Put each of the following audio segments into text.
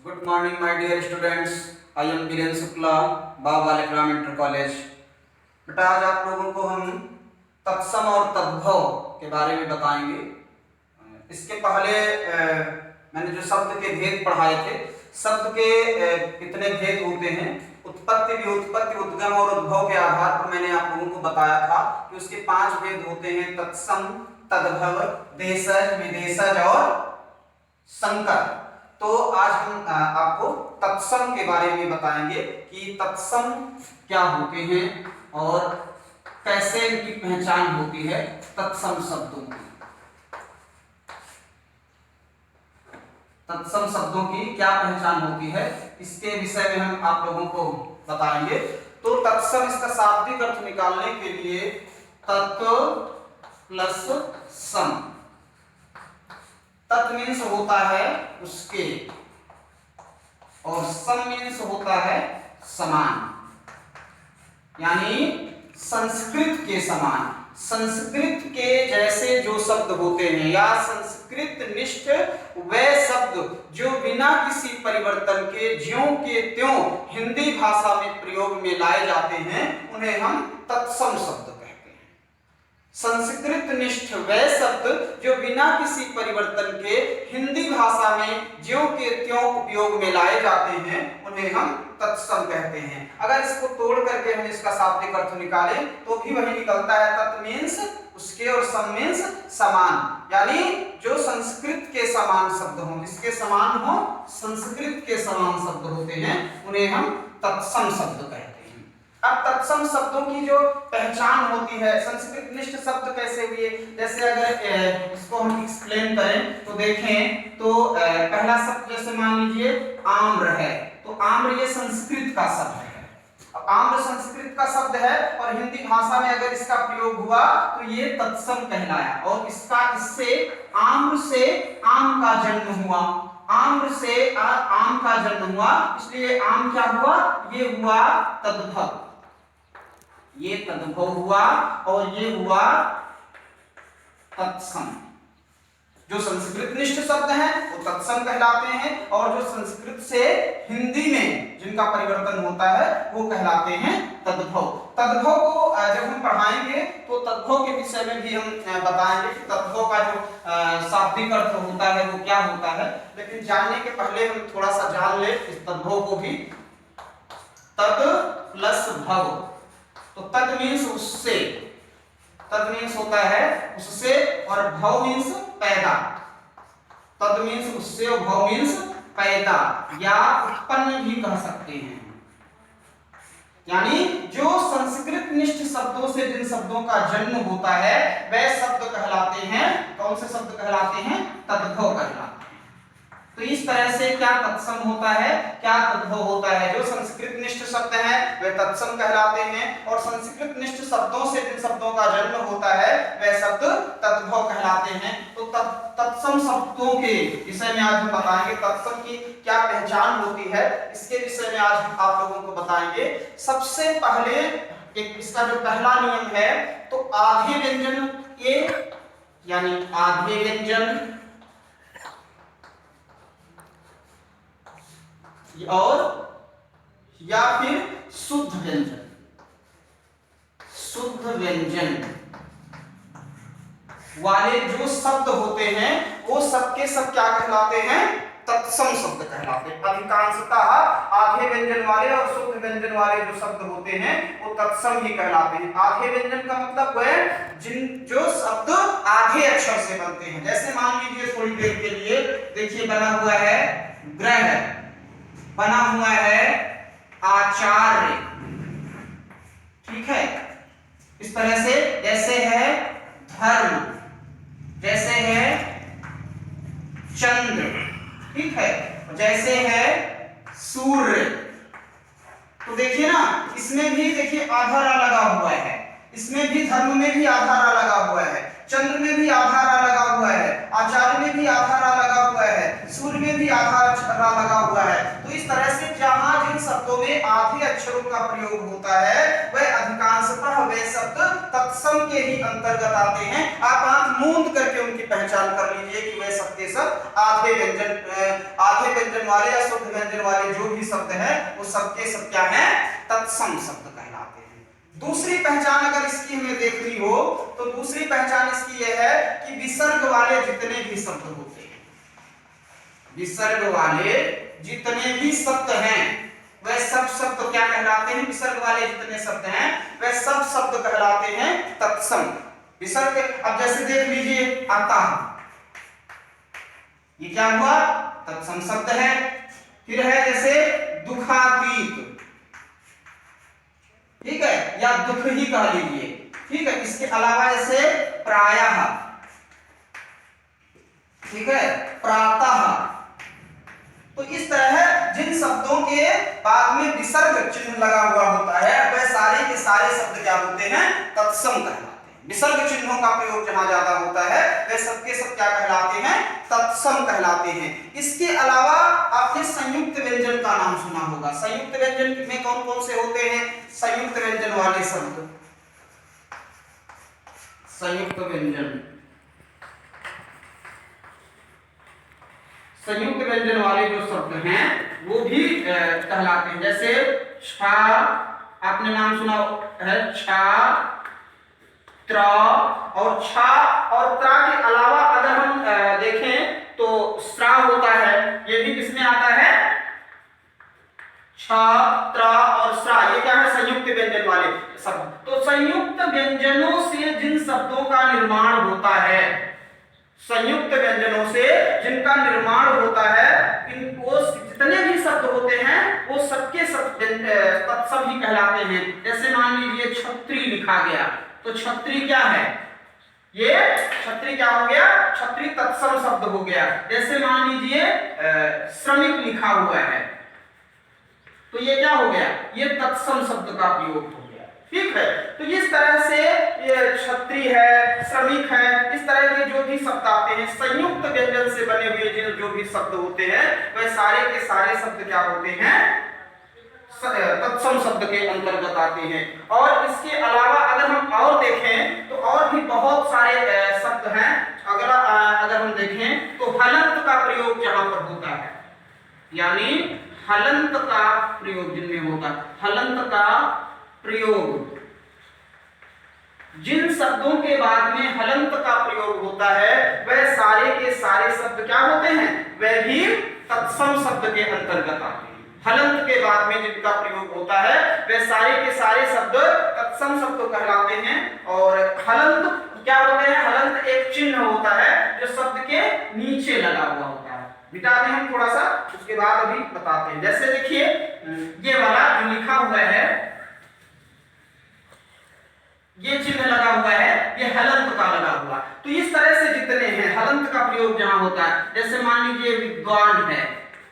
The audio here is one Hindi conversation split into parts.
Good morning, my dear students. I am Biren Shukla, बाबा बालिका इंटर कॉलेज। बेटा आज आप लोगों को हम तत्सम और तद्भव के बारे में बताएंगे। इसके पहले मैंने जो शब्द के भेद पढ़ाए थे, शब्द के कितने भेद होते हैं, उत्पत्ति, व्युत्पत्ति, उद्गम और उद्भव के आधार पर मैंने आप लोगों को बताया था कि उसके 5 भेद होते हैं: तत्सम, तद्भव, देशज, विदेशज और संकर। तो आज हम आपको तत्सम के बारे में बताएंगे कि तत्सम क्या होते हैं और कैसे इनकी पहचान होती है तत्सम शब्दों की। तत्सम शब्दों की क्या पहचान होती है, इसके विषय में हम आप लोगों को बताएंगे। तो तत्सम, इसका शाब्दिक अर्थ निकालने के लिए तत् प्लस सम। तत् मीन्स होता है उसके और सम मीन्स होता है समान, यानी संस्कृत के समान। संस्कृत के जैसे जो शब्द होते हैं या संस्कृत निष्ठ वे शब्द जो बिना किसी परिवर्तन के ज्यों के त्यों हिंदी भाषा में प्रयोग में लाए जाते हैं, उन्हें हम तत्सम शब्द कहते हैं। संस्कृत निष्ठ वे शब्द जो बिना किसी परिवर्तन के हिंदी भाषा में ज्यों के त्यों उपयोग में लाए जाते हैं, उन्हें हम तत्सम कहते हैं। अगर इसको तोड़ करके हम इसका शाब्दिक अर्थ निकालें तो भी वही निकलता है। तत् मीन्स उसके और सम मीन्स समान, यानी जो संस्कृत के समान शब्द हो, इसके समान हो, संस्कृत के समान शब्द होते हैं, उन्हें हम तत्सम शब्द कहते हैं। अब तत्सम शब्दों की जो पहचान होती है, संस्कृत निष्ठ शब्द कैसे हुए, जैसे अगर इसको हम एक्सप्लेन करें तो देखें तो पहला शब्द जैसे मान लीजिए आम्र है, तो आम्र ये संस्कृत का शब्द है। अब आम्र संस्कृत का शब्द है और हिंदी भाषा में अगर इसका प्रयोग हुआ तो ये तत्सम कहलाया, और इससे आम्र से आम का जन्म हुआ, आम्र से आम का जन्म हुआ, इसलिए आम क्या हुआ, ये हुआ तद्भव, ये तद्भव हुआ और ये हुआ तत्सम। जो संस्कृत निष्ठ शब्द हैं वो तत्सम कहलाते हैं, और जो संस्कृत से हिंदी में जिनका परिवर्तन होता है वो कहलाते हैं तद्भव। तद्भव को जब हम पढ़ाएंगे तो तद्भव के विषय में भी हम बताएंगे कि तद्भव का जो शाब्दिक अर्थ होता है वो क्या होता है। लेकिन जानने के पहले हम थोड़ा सा जान ले इस तद्भव को भी। तत् प्लस भव, तो तत् मीन्स उससे, तत् मीन्स होता है उससे, और भव मीन्स पैदा। तत् मीन्स उससे और भव मीन्स पैदा या उत्पन्न भी कह सकते हैं। यानी जो संस्कृत निष्ठ शब्दों से जिन शब्दों का जन्म होता है वे शब्द कहलाते हैं, कौन से शब्द कहलाते हैं, तद्भव कहलाते हैं। तो इस तरह से क्या तत्सम होता है, क्या तद्भव होता है। जो संस्कृत निष्ठ शब्द हैं वे तत्सम कहलाते हैं, और संस्कृत निष्ठ शब्दों से जिन शब्दों का जन्म होता है वे शब्द तद्भव कहलाते हैं। तो तत्सम शब्दों के विषय में आज हम बताएंगे, तत्सम की क्या पहचान होती है इसके विषय में आज हम आप लोगों को बताएंगे। सबसे पहले एक इसका जो पहला नियम है, तो आधे व्यंजन ए यानी आधे व्यंजन और या फिर शुद्ध व्यंजन, शुद्ध व्यंजन वाले जो शब्द होते हैं वो सबके सब क्या कहलाते हैं, तत्सम शब्द कहलाते हैं। अधिकांशतः आधे व्यंजन वाले और शुद्ध व्यंजन वाले जो शब्द होते हैं वो तत्सम ही कहलाते हैं। आधे व्यंजन का मतलब है जो शब्द आधे अक्षर से बनते हैं। जैसे मान लीजिए थोड़ी देर के लिए देखिए बना हुआ है ग्रह, बना हुआ है आचार्य, ठीक है। इस तरह से जैसे है धर्म, जैसे है चंद्र, ठीक है, जैसे है सूर्य। तो देखिए ना, इसमें भी देखिए आधारा लगा हुआ है, इसमें भी धर्म में भी आधारा लगा हुआ है, चंद्र में भी आधारा लगा हुआ है, आचार्य में भी आधारा लगा हुआ है, सूर्य में भी आधारा लगा हुआ है। तो इस तरह से जहां जिन शब्दों में आधे अक्षरों का प्रयोग होता है वह अधिकांशतः वे शब्द तत्सम के ही अंतर्गत आते हैं। आप आंख मूंद करके उनकी पहचान कर लीजिए कि वे सब के सब आधे व्यंजन व्यंजन वाले या शुद्ध व्यंजन वाले जो भी शब्द है वो सबके सब क्या है, तत्सम शब्द कहलाते हैं। दूसरी पहचान अगर इसकी हमें देखनी हो तो दूसरी पहचान इसकी यह है कि विसर्ग वाले जितने भी शब्द होते हैं, विसर्ग वाले जितने भी शब्द हैं वह सब शब्द क्या कहलाते हैं, विसर्ग वाले जितने शब्द हैं वह सब शब्द कहलाते हैं तत्सम। विसर्ग अब जैसे देख लीजिए आता, ये क्या हुआ, तत्सम शब्द है। फिर है जैसे दुखातीत, ठीक है, या दुख ही कह लीजिए, ठीक है। इसके अलावा जैसे प्रायः, ठीक है, प्रातः। तो इस तरह जिन शब्दों के बाद में विसर्ग चिन्ह लगा हुआ होता है वह सारे के सारे शब्द क्या होते हैं, तत्सम कहलाते हैं। विसर्ग चिन्हों का प्रयोग जहां ज्यादा होता है वे सबके सब क्या कहलाते हैं, तत्सम कहलाते हैं। इसके अलावा आपने संयुक्त व्यंजन का नाम सुना होगा। संयुक्त व्यंजन में कौन कौन से होते हैं, संयुक्त व्यंजन वाले शब्द, संयुक्त व्यंजन, संयुक्त व्यंजन वाले जो शब्द हैं वो भी कहलाते हैं। जैसे छा, आपने नाम सुना है, छा, त्र और छा और त्रा के अलावा अगर हम देखें तो स्रा होता है, ये भी किसमें आता है, छ, त्र और स्रा, ये क्या है, संयुक्त व्यंजन वाले शब्द। तो संयुक्त व्यंजनों से जिन शब्दों का निर्माण होता है, संयुक्त व्यंजनों से जिनका निर्माण होता है, इनको जितने भी शब्द होते हैं वो सबके सब तत्सम ही कहलाते हैं। जैसे मान लीजिए छत्री लिखा गया, तो छत्री क्या है, ये छत्री क्या हो गया, छत्री तत्सम शब्द हो गया। जैसे मान लीजिए श्रमिक लिखा हुआ है, तो ये क्या हो गया, ये तत्सम शब्द का प्रयोग हो गया, ठीक है। तो इस तरह से ये छत्री है, श्रमिक है, इस तरह के जो भी शब्द आते हैं संयुक्त व्यंजन से बने हुए जो भी शब्द होते हैं वह सारे के सारे शब्द क्या होते हैं, तत्सम शब्द के अंतर्गत आते हैं। और इसके अलावा अगर हम और देखें तो और भी बहुत सारे शब्द हैं। अगर हम देखें तो हलंत का प्रयोग जहां पर होता है, यानी हलंत का प्रयोग जिनमें होता है, हलंत का प्रयोग, जिन शब्दों के बाद में हलंत का प्रयोग होता है वह सारे के सारे शब्द क्या होते हैं, वह भी तत्सम शब्द के अंतर्गत आते हैं। हलंत के बाद में जिनका प्रयोग होता है वे सारे के सारे शब्द तत्सम शब्द कहलाते हैं। और हलंत क्या होते हैं, हलंत एक चिन्ह होता है जो शब्द के नीचे लगा हुआ होता है। मिटा दें हम थोड़ा सा, उसके बाद अभी बताते हैं। जैसे देखिए ये वाला जो लिखा हुआ है, ये चिन्ह लगा हुआ है, ये हलंत का लगा हुआ। तो इस तरह से जितने हैं हलंत का प्रयोग जहां होता है, जैसे मान लीजिए विद्वान है,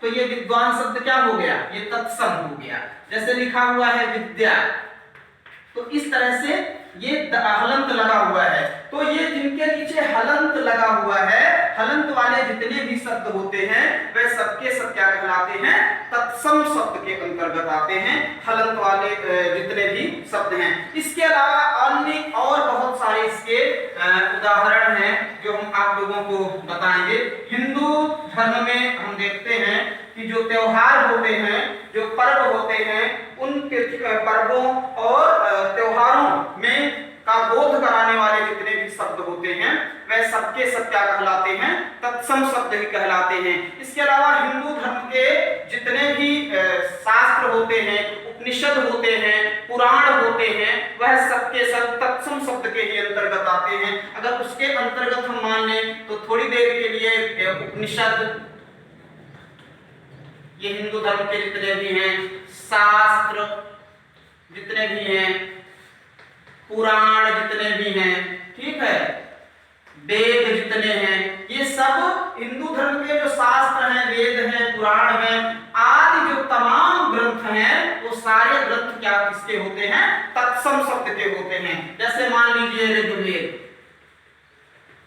तो ये विद्वान शब्द क्या हो गया, ये तत्सम हो गया। जैसे लिखा हुआ है विद्या, तो इस तरह से ये हलंत लगा हुआ है। तो ये जिनके नीचे हलंत लगा हुआ है, हलंत वाले जितने भी शब्द होते हैं वे सबके सब क्या कहलाते हैं, तत्सम शब्द के अंतर्गत आते हैं, हलंत वाले जितने भी शब्द हैं। इसके अलावा अन्य और बहुत सारे इसके उदाहरण हैं जो हम आप लोगों को बताएंगे। हिंदू धर्म में हम देखते हैं कि जो त्योहार होते हैं, जो पर्व होते हैं, उन पर्वों और त्योहारों में का बोध कराने वाले जितने भी शब्द होते हैं वह सबके सब क्या कहलाते हैं, तत्सम शब्द ही कहलाते हैं। इसके अलावा हिंदू धर्म के जितने भी शास्त्र होते हैं, उपनिषद होते हैं, पुराण होते हैं, वह सबके सब तत्सम शब्द के ही अंतर्गत आते हैं। अगर उसके अंतर्गत हम मान लें तो थोड़ी देर के लिए उपनिषद, ये हिंदू धर्म के जितने भी हैं शास्त्र, जितने भी हैं पुराण, जितने भी हैं, ठीक है, वेद जितने हैं, ये सब हिंदू धर्म के जो शास्त्र हैं, वेद हैं, पुराण हैं, आदि जो तमाम ग्रंथ हैं वो सारे ग्रंथ क्या किसके होते हैं, तत्सम शब्द के होते हैं। जैसे मान लीजिए ऋग्वेद,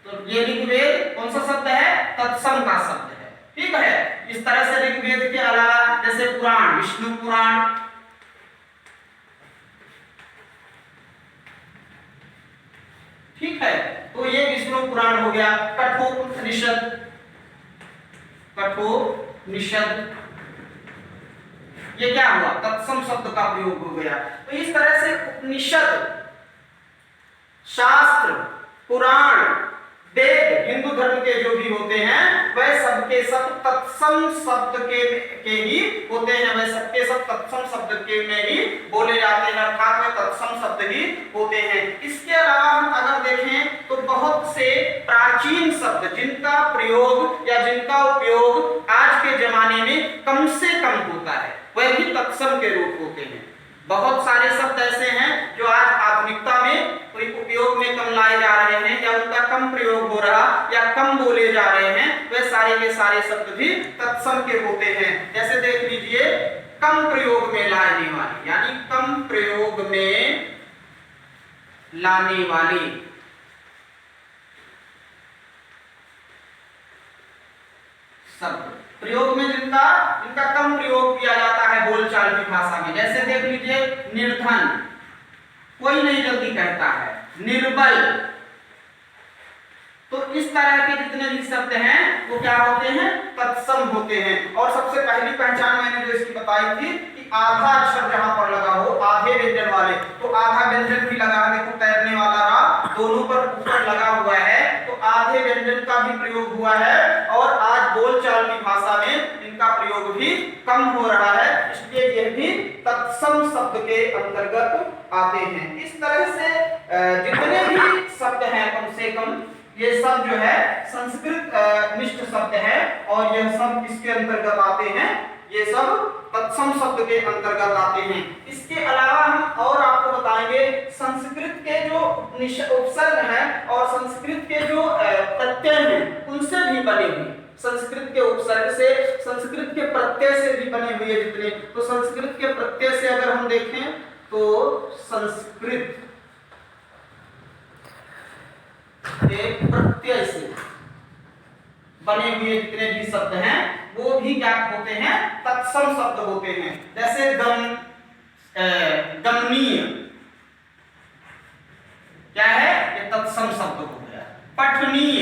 तो ये ऋग्वेद कौन सा शब्द है, तत्सम का शब्द है, ठीक है। इस तरह से ऋग्वेद के अलावा जैसे पुराण, विष्णु पुराण, ठीक है, तो ये विष्णु पुराण हो गया। कठोपनिषद, कठोपनिषद निषद, ये क्या हुआ, तत्सम शब्द का प्रयोग हो गया। तो इस तरह से उपनिषद, शास्त्र, पुराण, वेद, हिंदू धर्म के जो भी होते हैं वह सबके सब तत्सम शब्द के ही होते हैं, वह सबके सब तत्सम शब्द के में ही बोले जाते हैं, अर्थात वह तत्सम शब्द ही होते हैं। इसके अलावा हम अगर देखें तो बहुत से प्राचीन शब्द जिनका प्रयोग या जिनका उपयोग आज के जमाने में कम से कम होता है वह भी तत्सम के रूप होते हैं। बहुत सारे शब्द ऐसे हैं जो आज आधुनिकता में कोई उपयोग में कम लाए जा रहे हैं या उनका कम प्रयोग हो रहा या कम बोले जा रहे हैं, वे सारे के सारे शब्द भी तत्सम के होते हैं। जैसे देख लीजिए, कम प्रयोग में लाने वाली, यानी कम प्रयोग में लाने वाली, शब्द प्रयोग में जिनका कम प्रयोग किया जाता है बोलचाल की भाषा में। जैसे देख लीजिए, निर्धन, कोई नहीं जल्दी कहता है, निर्बल। तो इस तरह के जितने भी शब्द हैं वो क्या होते हैं, तत्सम होते हैं। और सबसे पहली पहचान मैंने जो इसकी बताई थी कि आधा अक्षर जहां पर लगा हो, आधे व्यंजन वाले, तो आधा व्यंजन भी लगा, देखो तैरने वाला रा दोनों पर ऊपर लगा हुआ है, तो आधे व्यंजन का भी प्रयोग हुआ है और आज बोलचाल की भाषा में इनका प्रयोग भी कम हो रहा है, इसलिए यह भी तत्सम शब्द के अंतर्गत आते हैं। इस तरह से जितने भी शब्द हैं कम से कम ये सब जो है संस्कृत निष्ठ शब्द है और यह सब इसके अंतर्गत आते हैं, ये सब तत्सम शब्द के अंतर्गत आते हैं। इसके अलावा हम और आपको बताएंगे संस्कृत के जो उपसर्ग हैं और संस्कृत के जो प्रत्यय हैं उनसे भी बने हुए, संस्कृत के उपसर्ग से, संस्कृत के प्रत्यय से भी बने हुए जितने, तो संस्कृत के प्रत्यय से अगर हम देखें तो संस्कृत के प्रत्यय से बने हुए जितने भी शब्द हैं वो भी क्या होते हैं, तत्सम शब्द होते हैं। जैसे गमनीय क्या है, ये तत्सम शब्द हो गया। पठनीय,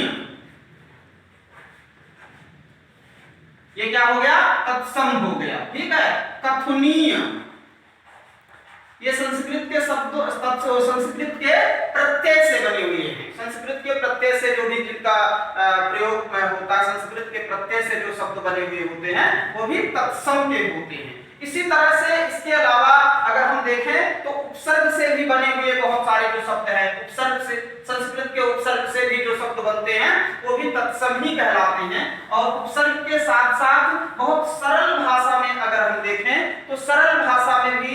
ये क्या हो गया, तत्सम हो गया, ठीक है। कथनीय, ये संस्कृत के शब्द, संस्कृत के प्रत्यय से बने हुए हैं, संस्कृत के प्रत्यय से जो भी जिनका प्रयोग होता है, संस्कृत के प्रत्यय से जो शब्द बने हुए होते हैं वो भी तत्सम के होते हैं। इसी तरह से इसके अलावा अगर हम देखें तो उपसर्ग से भी बने हुए बहुत सारे जो शब्द हैं, उपसर्ग से, संस्कृत के उपसर्ग से भी जो शब्द बनते हैं वो भी तत्सम ही कहलाते हैं। और उपसर्ग के साथ साथ बहुत सरल भाषा में अगर हम देखें तो सरल भाषा में भी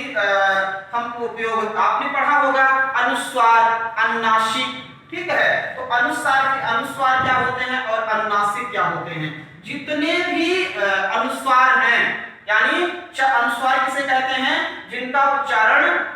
हम उपयोग, आपने पढ़ा होगा अनुस्वार, अनुनासिक, ठीक है। तो अनुस्वार क्या होते हैं और अनुनासिक क्या होते हैं। जितने भी अनुस्वार हैं, यानी अनुस्वार किसे कहते हैं, जिनका उच्चारण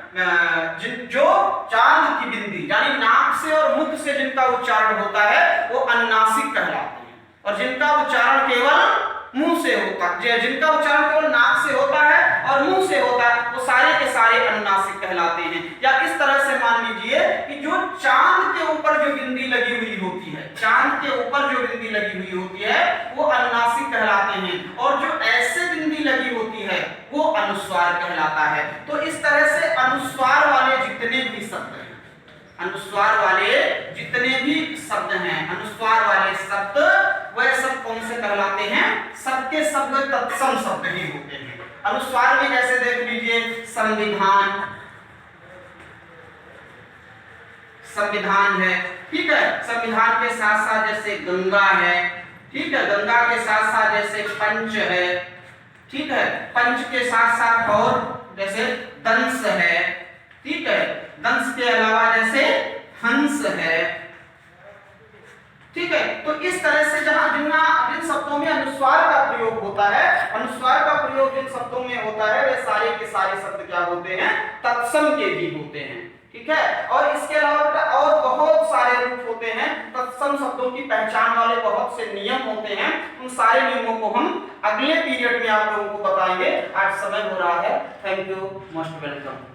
जो चांद की बिंदी यानी नाक से और मुख से जिनका उच्चारण होता है वो अनुनासिक कहलाते हैं, और जिनका उच्चारण केवल मुंह से होता है, जिनका उच्चारण केवल नाक से होता है और मुंह से होता है वो सारे के सारे अनुनासिक कहलाते हैं। या इस तरह से मान लीजिए कि जो चांद के ऊपर जो बिंदी लगी हुई होती है, चांद के ऊपर जो बिंदी लगी हुई होती है वो अनुनासिक कहलाते हैं, और जो ऐसे बिंदी लगी होती है वो अनुस्वार कहलाता है। तो इस तरह से अनुस्वार वाले जितने भी शब्द हैं, अनुस्वार वाले जितने भी शब्द हैं, अनुस्वार वाले शब्द वह सब कौन से कहलाते हैं, सबके शब्द तत्सम शब्द ही होते हैं। अनुस्वार में जैसे देख लीजिए संविधान, संविधान है, ठीक है। संविधान के साथ साथ जैसे गंगा है, ठीक है, गंगा के साथ साथ जैसे पंच है, ठीक है, पंच के साथ साथ और जैसे दंश है, ठीक है, दंश के अलावा जैसे हंस है, ठीक है। तो इस तरह से जहां जिन शब्दों में अनुस्वार का प्रयोग होता है, अनुस्वार का प्रयोग जिन शब्दों में होता है वे सारे के सारे शब्द क्या होते हैं, तत्सम के भी होते हैं, ठीक है। और इसके अलावा और बहुत सारे रूप होते हैं, तत्सम शब्दों की पहचान वाले बहुत से नियम होते हैं। उन सारे नियमों को हम अगले पीरियड में आप लोगों को बताएंगे। आज समय हो रहा है। Thank you, most welcome.